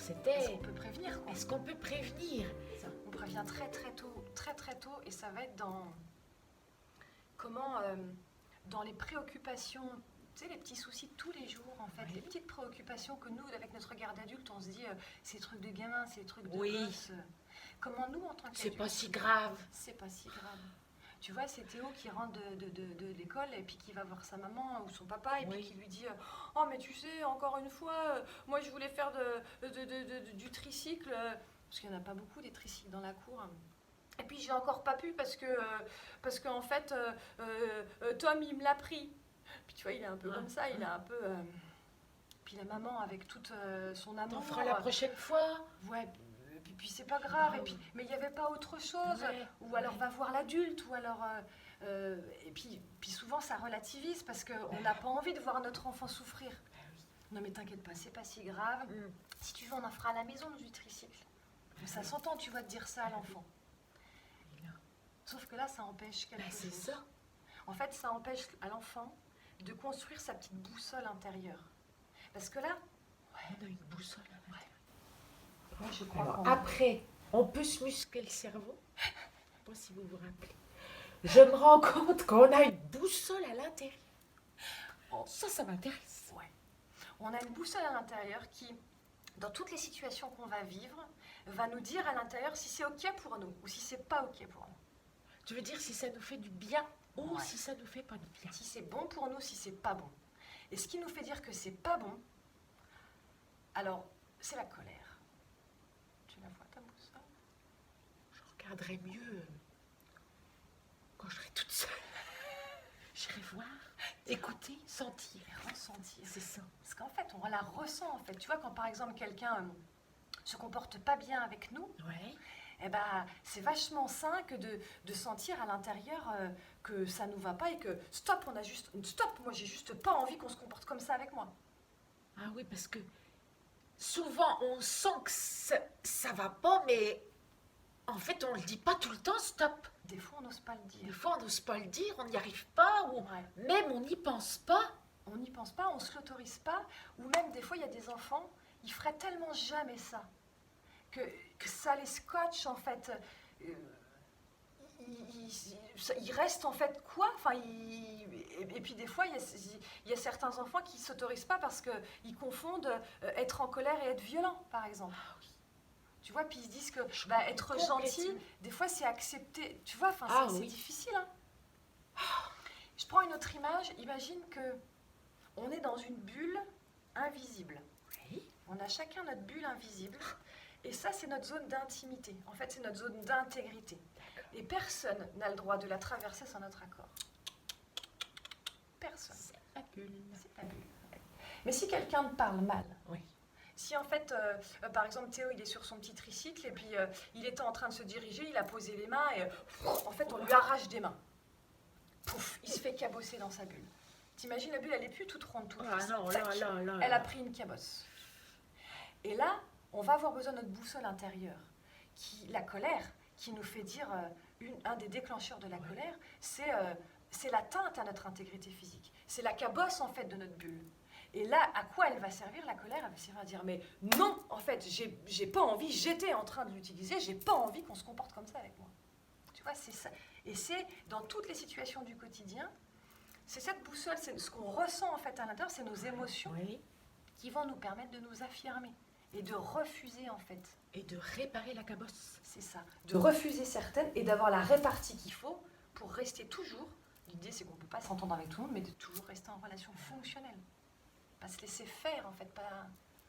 c'était... Est-ce qu'on peut prévenir, quoi? Est-ce qu'on peut prévenir? On prévient très tôt, et ça va être dans comment, dans les préoccupations, tu sais, les petits soucis de tous les jours, en fait, Oui. les petites préoccupations que nous, avec notre regard d'adulte, on se dit, c'est des trucs de gamin, c'est des trucs de Oui. gosse. Comment nous, en tant qu'adultes, C'est pas si grave. c'est pas si grave. Tu vois, c'est Théo qui rentre de l'école et puis qui va voir sa maman ou son papa et Oui. puis qui lui dit oh, mais tu sais, encore une fois, moi je voulais faire du tricycle, parce qu'il n'y en a pas beaucoup des tricycles dans la cour. Et puis j'ai encore pas pu parce que en fait, Tom il me l'a pris. Puis tu vois, il est un peu comme ça, il est un peu. Puis la maman avec toute son amour. T'en feras la prochaine fois. Ouais. Puis c'est pas grave, et puis, mais il n'y avait pas autre chose, Ouais, ou alors va voir l'adulte, ou alors... et puis souvent ça relativise, parce qu'on n'a pas envie de voir notre enfant souffrir. Non mais t'inquiète pas, c'est pas si grave. Si tu veux, on en fera à la maison du tricycle. Ça s'entend, tu vas te dire ça à l'enfant. Sauf que là, ça empêche quelque chose. C'est ça. En fait, ça empêche à l'enfant de construire sa petite boussole intérieure. Parce que là... On a une boussole à l'intérieur. Moi, je crois Alors, qu'on... après, on peut se muscler le cerveau. Je ne sais pas si vous vous rappelez. Je me rends compte qu'on a une boussole à l'intérieur. Oh, ça m'intéresse. Ouais. On a une boussole à l'intérieur qui, dans toutes les situations qu'on va vivre, va nous dire à l'intérieur si c'est OK pour nous ou si c'est pas OK pour nous. Tu veux dire si ça nous fait du bien ou Ouais. si ça nous fait pas du bien? Si c'est bon pour nous, si c'est pas bon. Et ce qui nous fait dire que c'est pas bon, alors, c'est la colère. Tu la vois, ta boussole? Je regarderai mieux quand je serai toute seule. J'irai voir, écouter, sentir. Et ressentir. C'est ça. Parce qu'en fait, on la ressent, en fait. Tu vois, quand par exemple, quelqu'un se comporte pas bien avec nous, Ouais. eh ben, c'est vachement sain que de sentir à l'intérieur que ça nous va pas et que stop, moi j'ai juste pas envie qu'on se comporte comme ça avec moi. Ah oui, parce que souvent on sent que ça va pas, mais en fait on le dit pas tout le temps, stop. Des fois, on n'ose pas le Des dire. fois on n'ose pas le dire, on n'y arrive pas, ou Ouais. même on n'y pense pas. On n'y pense pas, on se l'autorise pas, ou même des fois, il y a des enfants, ils feraient tellement jamais ça, que ça les scotche en fait. Ils restent en fait quoi, enfin, et puis des fois il y a certains enfants qui s'autorisent pas parce qu'ils confondent être en colère et être violent, par exemple. Tu vois, puis ils se disent que être complètement. gentil, des fois c'est accepté, tu vois, enfin, Ah c'est oui. difficile, hein. Je prends une autre image, imagine que on est dans une bulle invisible. Oui. On a chacun notre bulle invisible. Et ça, c'est notre zone d'intimité. En fait, c'est notre zone d'intégrité. Et personne n'a le droit de la traverser sans notre accord. Personne. C'est la bulle. C'est ta bulle. Mais si quelqu'un te parle mal, Oui. si en fait, par exemple, Théo, il est sur son petit tricycle et puis il était en train de se diriger, il a posé les mains et en fait, on lui arrache des mains. Pouf, il se fait cabosser dans sa bulle. T'imagines, la bulle, elle est plus toute ronde, toute Ah lisse. non, Tac. là. Elle a pris une cabosse. Et là, on va avoir besoin de notre boussole intérieure, la colère, qui nous fait dire, un des déclencheurs de la colère, c'est l'atteinte à notre intégrité physique. C'est la cabosse, en fait, de notre bulle. Et là, à quoi elle va servir, la colère? Elle va servir à dire, mais non, en fait, j'ai pas envie, j'étais en train de l'utiliser, j'ai pas envie qu'on se comporte comme ça avec moi. Tu vois, c'est ça. Et c'est, dans toutes les situations du quotidien, c'est cette boussole, c'est ce qu'on ressent, en fait, à l'intérieur, c'est nos émotions Oui. qui vont nous permettre de nous affirmer et de refuser, en fait. Et de réparer la cabosse. C'est ça. De refuser certaines et d'avoir la répartie qu'il faut pour rester toujours. L'idée, c'est qu'on ne peut pas s'entendre avec tout le monde, mais de toujours rester en relation fonctionnelle. Pas se laisser faire, en fait,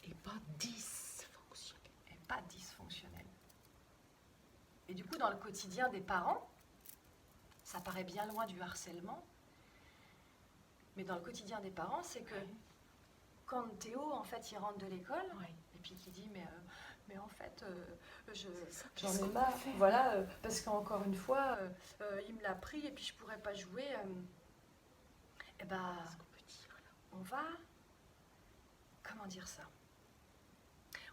Et pas dysfonctionner. et pas dysfonctionnelle. Et du coup, dans le quotidien des parents, ça paraît bien loin du harcèlement, mais dans le quotidien des parents, c'est que quand Théo, en fait, il rentre de l'école, Oui. et puis qu'il dit, mais en fait, ça, j'en qu'est-ce ai qu'on marre, peut faire? voilà, parce qu'encore une fois, il me l'a pris et puis je pourrais pas jouer. Et ben, Qu'est-ce qu'on peut dire là? on va, comment dire ça?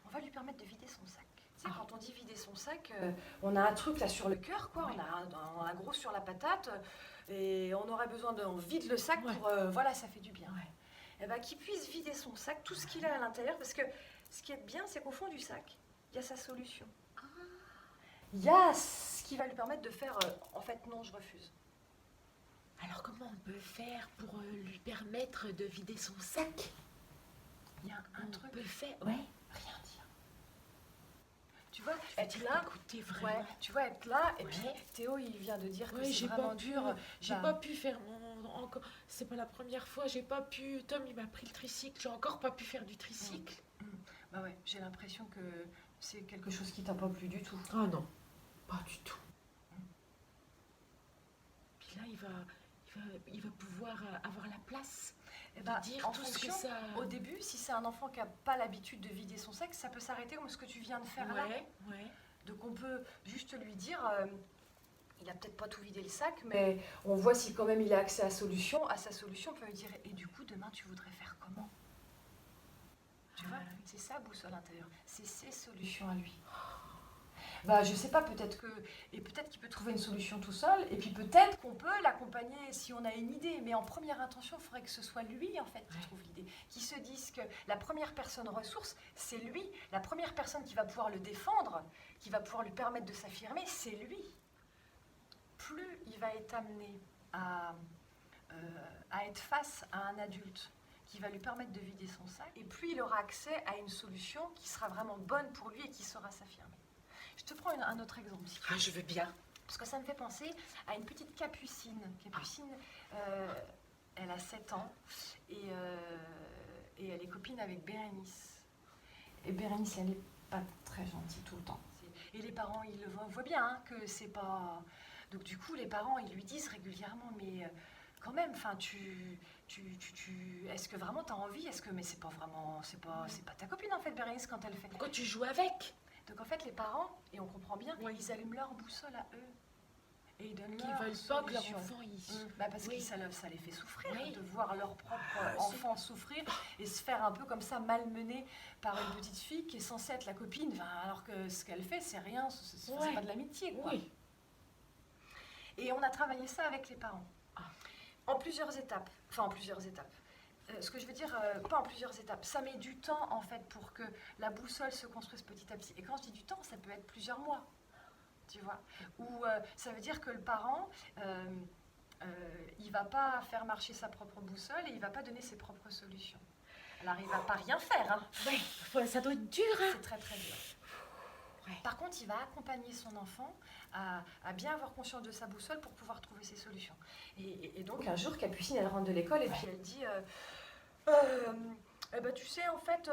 On va lui permettre de vider son sac. Tu sais, quand on dit vider son sac, on a un truc là sur le cœur, quoi. Oui. On a un gros sur la patate, et on aurait besoin de, on vide le sac Ouais. pour, voilà, ça fait du bien. Ouais. Et ben, qu'il puisse vider son sac, tout ce qu'il a à l'intérieur, parce que ce qui est bien, c'est qu'au fond du sac, il y a sa solution. Il y a ce qui va lui permettre de faire, en fait, non, je refuse. Alors comment on peut faire pour lui permettre de vider son sac? Il y a un On truc, peut faire... rien dire. Tu vois, être là, Écoutez, vraiment. ouais, tu vois, être là, et puis Ouais. Théo, il vient de dire que Ouais, c'est j'ai vraiment pas pu, dur. j'ai Bah, pas pu faire mon... Encore... C'est pas la première fois, j'ai pas pu... Tom, il m'a pris le tricycle, j'ai encore pas pu faire du tricycle. Bah ouais, j'ai l'impression que c'est quelque chose qui t'a pas plu du tout. Ah non, pas du tout. Puis là, il va pouvoir avoir la place Et de bah, dire en tout ce que fonction, ça... au début, si c'est un enfant qui n'a pas l'habitude de vider son sac, ça peut s'arrêter comme ce que tu viens de faire là. Ouais. Donc on peut juste lui dire, il a peut-être pas tout vidé le sac, mais on voit si quand même il a accès à sa solution, on peut lui dire, et du coup demain tu voudrais faire comment? Tu vois, c'est ça boussole intérieure, c'est ses solutions à lui. Bah je sais pas, peut-être qu'il peut trouver une solution tout seul, et puis peut-être qu'on peut l'accompagner si on a une idée, mais en première intention, il faudrait que ce soit lui en fait qui trouve l'idée, qui se dise que la première personne ressource, c'est lui, la première personne qui va pouvoir le défendre, qui va pouvoir lui permettre de s'affirmer, c'est lui. Plus il va être amené à être face à un adulte qui va lui permettre de vider son sac, et plus il aura accès à une solution qui sera vraiment bonne pour lui et qui saura s'affirmer. Je te prends un autre exemple. Si tu veux. Ah, je veux bien. Parce que ça me fait penser à une petite Capucine. Capucine, elle a 7 ans et elle est copine avec Bérénice. Et Bérénice, elle n'est pas très gentille tout le temps. Et les parents, ils le voient bien hein, que c'est pas... Donc du coup, les parents, ils lui disent régulièrement, mais quand même, enfin, est-ce que vraiment tu as envie? Est-ce que... Mais c'est pas vraiment... C'est pas ta copine en fait, Bérénice, quand elle fait... Pourquoi tu joues avec? Donc en fait, les parents, et on comprend bien, Oui. ils allument leur boussole à eux. Et ils donnent Qui leur veulent pas que leur solution. enfant y... Bah parce Oui. que ça les fait souffrir Oui. de voir leur propre Ah, enfant souffrir et se faire un peu comme ça malmener par une petite fille qui est censée être la copine, alors que ce qu'elle fait, c'est rien, c'est Ouais. pas de l'amitié, quoi. Oui. Et on a travaillé ça avec les parents. Ah. En plusieurs étapes. Enfin, en plusieurs étapes. Ce que je veux dire, pas en plusieurs étapes. Ça met du temps, en fait, pour que la boussole se construise petit à petit. Et quand je dis du temps, ça peut être plusieurs mois. Tu vois? Ou ça veut dire que le parent, il va pas faire marcher sa propre boussole et il va pas donner ses propres solutions. Alors, il va pas rien faire, hein. Ouais, ça doit être dur, hein. C'est très, très dur. Ouais. Par contre, il va accompagner son enfant à bien avoir conscience de sa boussole pour pouvoir trouver ses solutions. Et donc, un jour, Capucine, elle rentre de l'école et puis elle dit tu sais, en fait,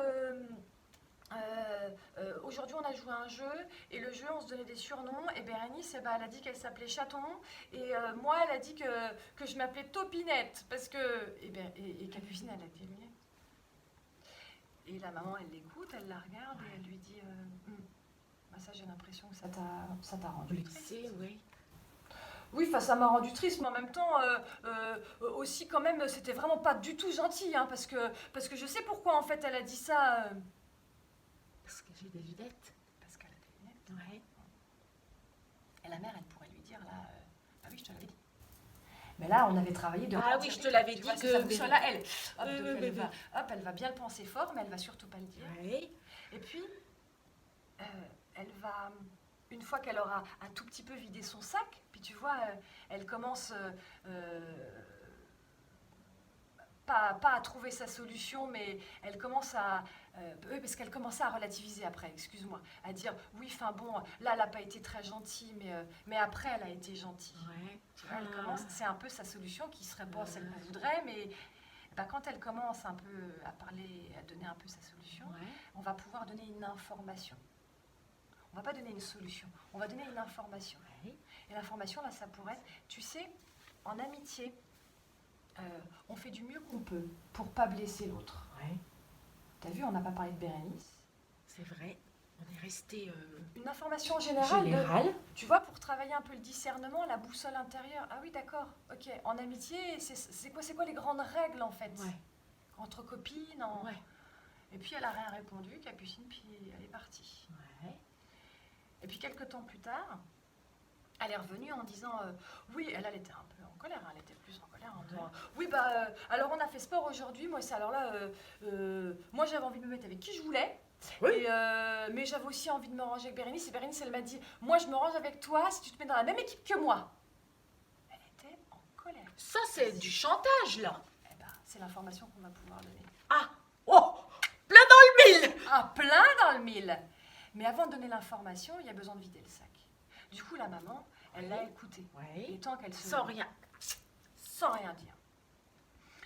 aujourd'hui, on a joué à un jeu et le jeu, on se donnait des surnoms. Et Bérénice, elle a dit qu'elle s'appelait Chaton. Et moi, elle a dit que je m'appelais Topinette. Parce que... Et Capucine, elle a dit lui. Et la maman, elle l'écoute, elle la regarde et elle lui dit ça, j'ai l'impression que ça t'a rendu triste. Oui. Oui, enfin, ça m'a rendu triste, mais en même temps, aussi quand même, c'était vraiment pas du tout gentil, hein, parce que je sais pourquoi en fait elle a dit ça. Parce que j'ai des lunettes. Parce qu'elle a des lunettes. Ouais. Et la mère, elle pourrait lui dire là, ah oui, je te l'avais dit. Mais là, on avait travaillé de... Ah oui, je te l'avais dit que... que... C'est ça, là, elle. Hop, Oui, donc oui, elle va bien le penser fort, mais elle va surtout pas le dire. Oui. Et puis, elle va... Une fois qu'elle aura un tout petit peu vidé son sac, puis tu vois, elle commence pas à trouver sa solution, mais elle commence à... oui, parce qu'elle commençait à relativiser après, excuse-moi, à dire, oui, enfin bon, là, elle n'a pas été très gentille, mais après, elle a été gentille. Ouais. Tu vois, elle commence, c'est un peu sa solution qui serait pas celle qu'on voudrait, mais quand elle commence un peu à parler, à donner un peu sa solution, on va pouvoir donner une information. On va pas donner une solution, on va donner une information. Et l'information, là, ça pourrait être, tu sais, en amitié, on fait du mieux qu'on peut pour pas blesser l'autre. Ouais. T'as vu, on n'a pas parlé de Bérénice. C'est vrai, on est resté... Une information générale. Générale. Tu vois, pour travailler un peu le discernement, la boussole intérieure. Ah oui, d'accord, ok. En amitié, c'est quoi les grandes règles, en fait? Ouais. Entre copines, Ouais. Et puis, elle a rien répondu, Capucine, puis elle est partie. Ouais. Et puis, quelques temps plus tard, elle est revenue en disant oui, elle était un peu en colère, elle était plus en colère en disant oui, alors on a fait sport aujourd'hui, moi, alors là, moi j'avais envie de me mettre avec qui je voulais, Oui. Mais j'avais aussi envie de me ranger avec Bérénice. Et Bérénice, elle m'a dit, moi, je me range avec toi si tu te mets dans la même équipe que moi. Elle était en colère. Ça, c'est du chantage, là. Eh ben, c'est l'information qu'on va pouvoir donner. Ah, oh, plein dans le mille. Un plein dans le mille. Mais avant de donner l'information, il y a besoin de vider le sac. Du coup, la maman, elle l'a écoutée. Et Oui. tant qu'elle se... Sans rien. Sans rien dire.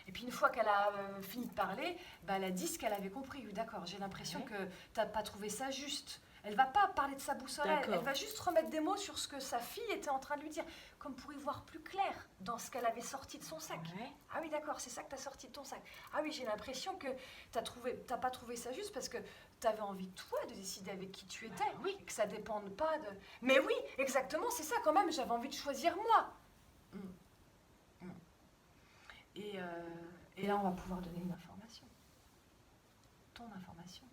Et puis une fois qu'elle a fini de parler, bah, elle a dit ce qu'elle avait compris. Oui, d'accord, j'ai l'impression Ouais. que t'as pas trouvé ça juste. Elle va pas parler de sa boussole, elle D'accord. va juste remettre des mots sur ce que sa fille était en train de lui dire, comme pour y voir plus clair dans ce qu'elle avait sorti de son sac. Ouais. Ah oui, d'accord, c'est ça que t'as sorti de ton sac. Ah oui, j'ai l'impression que t'as pas trouvé ça juste parce que t'avais envie, toi, de décider avec qui tu étais. oui. Et que ça dépende pas de... Mais oui, exactement, c'est ça quand même, j'avais envie de choisir moi. Et là, on va pouvoir donner une information. Ton information.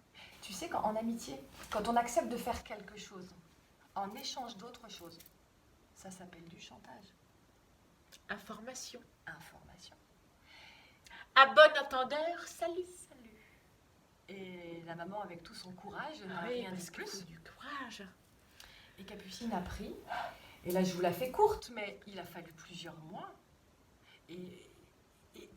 Tu sais, en amitié, quand on accepte de faire quelque chose en échange d'autre chose, ça s'appelle du chantage. Information. Information. À bon entendeur, salut. Salut. Et la maman, avec tout son courage, n'a Oui, rien dit parce de qu'il faut plus. du courage. Et Capucine a pris. Et là, je vous la fais courte, mais il a fallu plusieurs mois. Et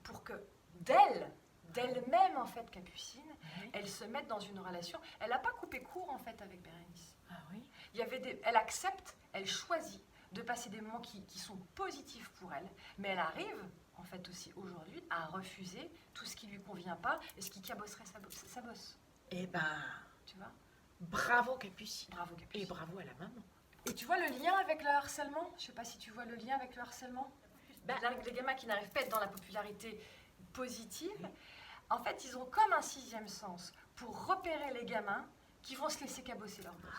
pour que d'elle-même, en fait, Capucine, Oui. elle se mette dans une relation. Elle n'a pas coupé court, en fait, avec Bérénice. Ah oui. Elle accepte, elle choisit de passer des moments qui sont positifs pour elle, mais elle arrive, en fait, aussi aujourd'hui, à refuser tout ce qui lui convient pas et ce qui cabosserait sa bosse. Eh ben, Tu vois? bravo Capucine. Bravo, Et Capucine. bravo à la maman. Et tu vois le lien avec le harcèlement? Je sais pas si tu vois le lien avec le harcèlement. Les gamins qui n'arrivent pas à être dans la popularité positive, en fait, ils ont comme un sixième sens pour repérer les gamins qui vont se laisser cabosser leur boss.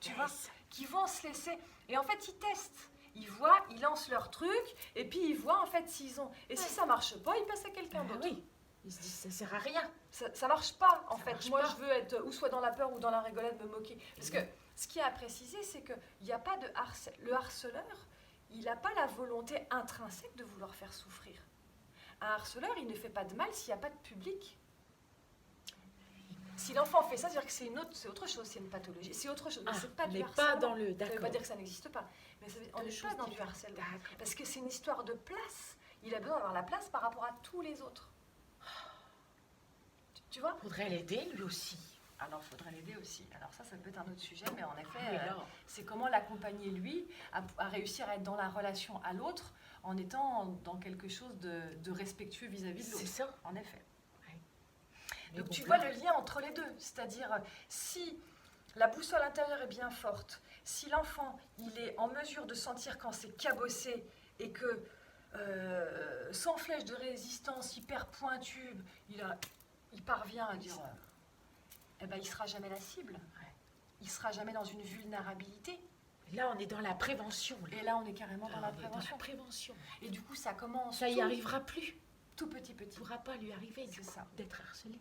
Tu vois? Qui vont se laisser... Et en fait, ils testent. Ils voient, ils lancent leur truc, et puis ils voient, en fait, s'ils ont... Et si ça marche pas, ils passent à quelqu'un d'autre. Oui. Ils se disent, ça sert à rien. Ça marche pas, en Ça fait. marche Moi, pas. je veux être ou soit dans la peur ou dans la rigolade, me moquer. Parce que ce qui est à préciser, c'est qu'il n'y a pas de le harceleur, il n'a pas la volonté intrinsèque de vouloir faire souffrir. Un harceleur, il ne fait pas de mal s'il n'y a pas de public. Si l'enfant fait ça, c'est-à-dire que c'est autre chose, c'est une pathologie. C'est autre chose, mais c'est pas on du n'est harcèlement. pas dans le... Ça ne veut D'accord. pas dire que ça n'existe pas. Mais on n'est pas dans du harcèlement. D'accord. Parce que c'est une histoire de place. Il a besoin d'avoir la place par rapport à tous les autres. Tu vois? Faudrait l'aider lui aussi. Alors, il faudrait l'aider aussi. Alors ça peut être un autre sujet, mais en effet, Oui, là. c'est comment l'accompagner, lui, à réussir à être dans la relation à l'autre en étant dans quelque chose de respectueux vis-à-vis de C'est l'autre. ça. En effet. Mais Donc bon, tu là, vois le lien entre les deux. C'est-à-dire, si la boussole intérieure est bien forte, si l'enfant, il est en mesure de sentir quand c'est cabossé et que sans flèche de résistance hyper pointue, il parvient à dire... eh ben, il ne sera jamais la cible. Il ne sera jamais dans une vulnérabilité. Là, on est dans la prévention. Là. Et là, on est carrément dans la On est prévention. prévention. Et du coup, ça commence Ça y arrivera plus. tout petit. Il ne pourra pas lui arriver C'est ça. d'être harcelé.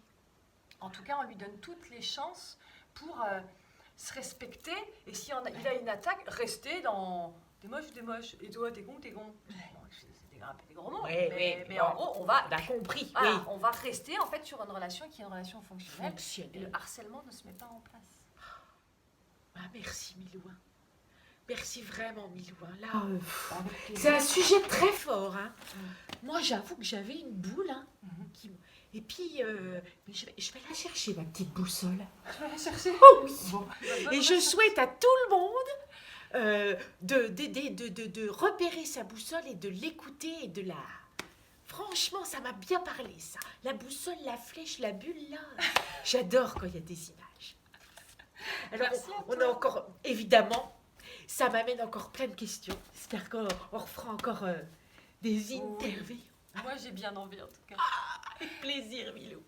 En tout cas, on lui donne toutes les chances pour se respecter. Et si il a une attaque, rester dans t'es moche. Et toi, t'es con. Bon, c'est des gros mots. Oui, mais oui, en bon. gros, on va... On a compris. Voilà, Oui. on va rester en fait sur une relation qui est une relation fonctionnelle. Et Fonctionnel. le harcèlement ne se met pas en place. Ah, merci Milouin. Merci vraiment Milouin. Là, Avec plaisir. c'est un sujet très fort. Hein. Moi, j'avoue que j'avais une boule. Hein, Mhm. Et puis, mais je vais la chercher, ma petite boussole. Tu vas la chercher? Oh oui. Bon. Et je souhaite à tout le monde de repérer sa boussole et de l'écouter et de la... Franchement, ça m'a bien parlé, ça. La boussole, la flèche, la bulle, là. J'adore quand il y a des images. Alors, Merci à on toi. a encore, évidemment, ça m'amène encore plein de questions. J'espère qu'on refera encore des Oui. interviews. Moi, j'ai bien envie en tout cas. Avec plaisir, Milou.